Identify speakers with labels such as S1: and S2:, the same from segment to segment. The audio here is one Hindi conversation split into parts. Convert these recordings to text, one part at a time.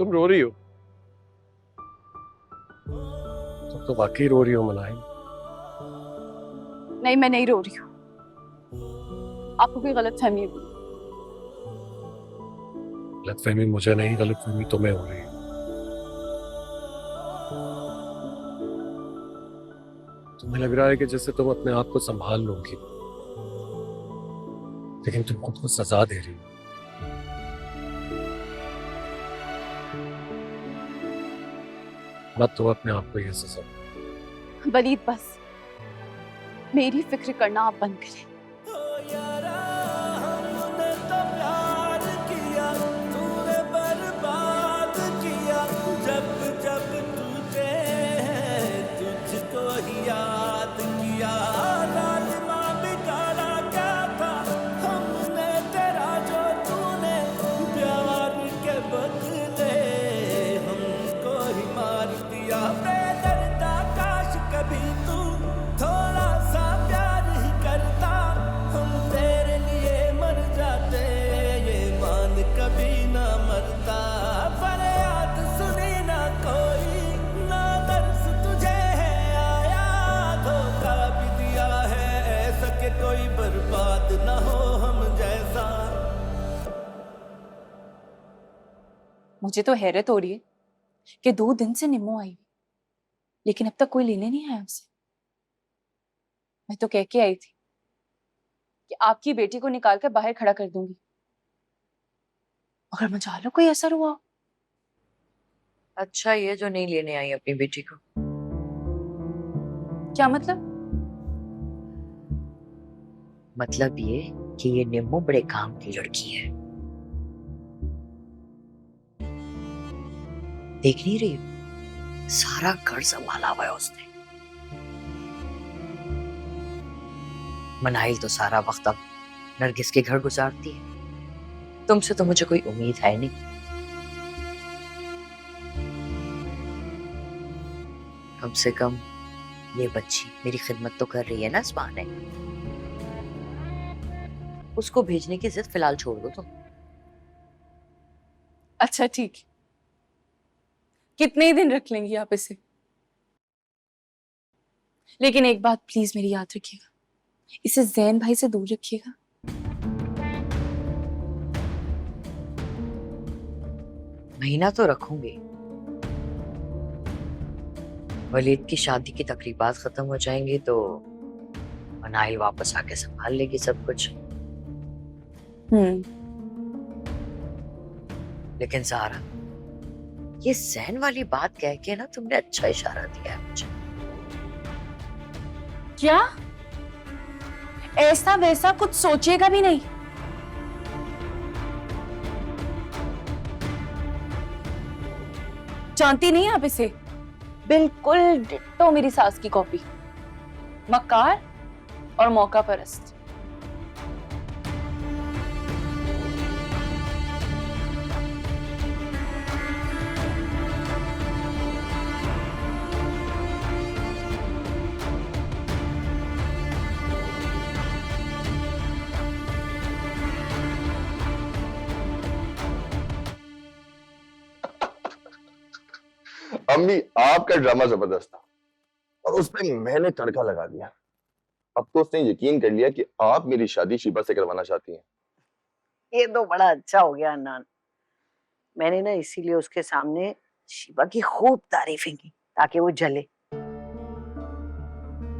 S1: तुम रो रही हो? तुम तो वाकई रो रही हो मनाई।
S2: नहीं, मैं नहीं रो रही हूँ। आपको कोई गलत फहमी है।
S1: गलतफहमी मुझे नहीं, गलतफहमी तुम्हें हो रही है। तुम्हें लग रहा है कि जैसे तुम अपने आप को संभाल लोगी, लेकिन तुम खुद को सजा दे रही हो। मत दो अपने आप को ये सजा।
S2: वलीद, बस मेरी फिक्र करना आप बंद करें।
S3: कोई बर्बाद ना हो हम जैसा।
S2: मुझे तो हैरत हो रही है कि 2 दिन से निम्मो आई हुई, लेकिन अब तक कोई लेने नहीं आया उसे। मैं तो कह के आई थी कि आपकी बेटी को निकाल कर बाहर खड़ा कर दूंगी, मगर मजालो कोई असर हुआ।
S4: अच्छा ये जो नहीं लेने आई अपनी बेटी को।
S2: क्या मतलब?
S4: मतलब ये कि ये निम्मो बड़े काम की लड़की है। देख नहीं रही हो? सारा घर संभाला हुआ है उसने। मनाइल तो सारा वक्त अब नरगिस के घर गुजारती है। तुमसे तो मुझे कोई उम्मीद है नहीं। कम से कम ये बच्ची मेरी खिदमत तो कर रही है ना इस बहाने। उसको भेजने की जिद फिलहाल छोड़ दो तुम।
S2: अच्छा ठीक, कितने ही दिन रख लेंगी आप इसे? लेकिन एक बात प्लीज मेरी याद रखिएगा, इसे जैन भाई से दूर रखिएगा।
S4: महीना तो रखूंगी। वलीद की शादी की तकरीबात खत्म हो जाएंगी तो मनाइल वापस आके संभाल लेगी सब कुछ। लेकिन ज़ारा, ये जैन वाली बात कह के ना तुमने अच्छा इशारा दिया है मुझे।
S2: क्या ऐसा वैसा कुछ सोचेगा भी नहीं? जानती नहीं आप इसे? बिल्कुल डिट्टो मेरी सास की कॉपी। मक्कार और मौका परस्त।
S5: अम्मी, आपका ड्रामा जबरदस्त था और उस पे मैंने तड़का लगा दिया। अब तो उसने यकीन कर लिया कि आप मेरी शादी शीबा से करवाना चाहती हैं।
S6: ये तो बड़ा अच्छा हो गया अन्नान। मैंने ना इसीलिए उसके सामने शीबा की खूब तारीफें की ताकि वो जले।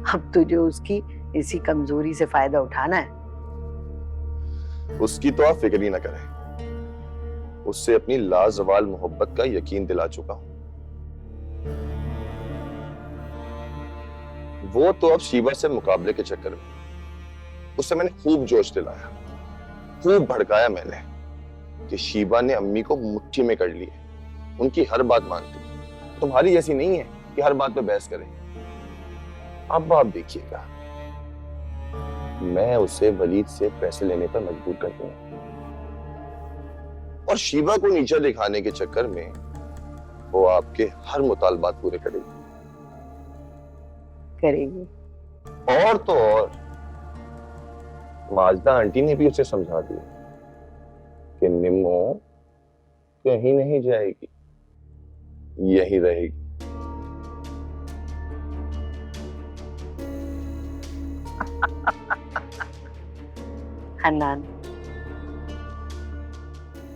S6: अब तुझे उसकी इसी कमजोरी से फायदा उठाना है।
S5: उसकी तो आप फिक्र ही ना करें, उससे अपनी लाजवाल मोहब्बत का यकीन दिला चुका हूं। वो तो अब शीबा से मुकाबले के चक्कर में, उससे मैंने खूब जोश दिलाया, खूब भड़काया मैंने कि शीबा ने अम्मी को मुट्ठी में कर लिया, उनकी हर बात मानती, तुम्हारी जैसी नहीं है कि हर बात पे बहस करे। अब आप देखिएगा, मैं उसे वलीद से पैसे लेने पर मजबूर कर दूंगा और शीबा को नीचा दिखाने के चक्कर में वो आपके हर मुतालबात पूरे करेगी। और तो और माजदा आंटी ने भी उसे समझा दिया कि निम्मो कहीं नहीं जाएगी। यही रहेगी।
S6: हन्नान,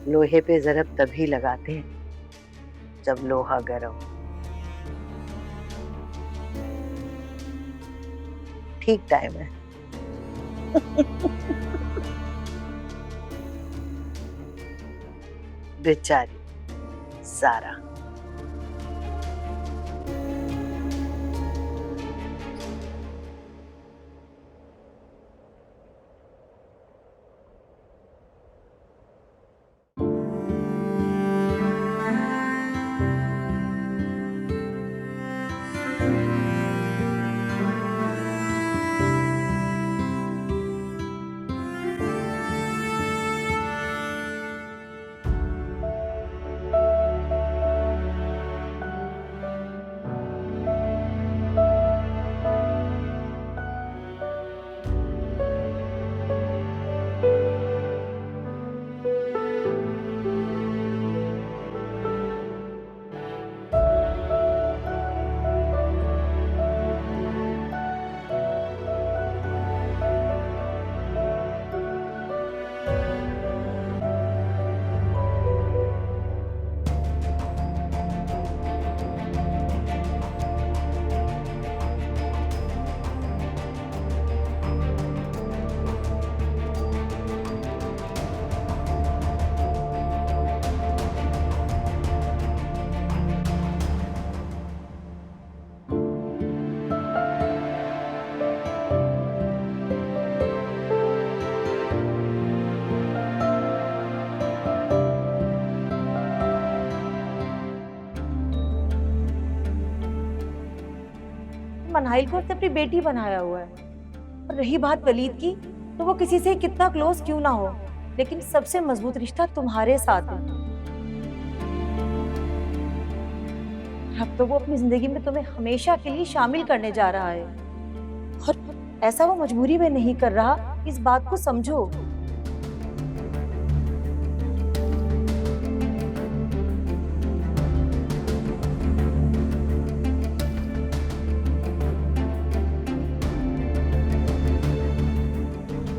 S6: लोहे पे जरब तभी लगाते हैं जब लोहा गर्म। ठीक टाइम है। बेचारी सारा।
S7: मनाइल को उसने अपनी बेटी बनाया हुआ है। और रही बात वलीद की, तो वो किसी से कितना क्लोज क्यों ना हो, लेकिन सबसे मजबूत रिश्ता तुम्हारे साथ है। अब तो वो अपनी जिंदगी में तुम्हें हमेशा के लिए शामिल करने जा रहा है, और ऐसा वो मजबूरी में नहीं कर रहा। इस बात को समझो।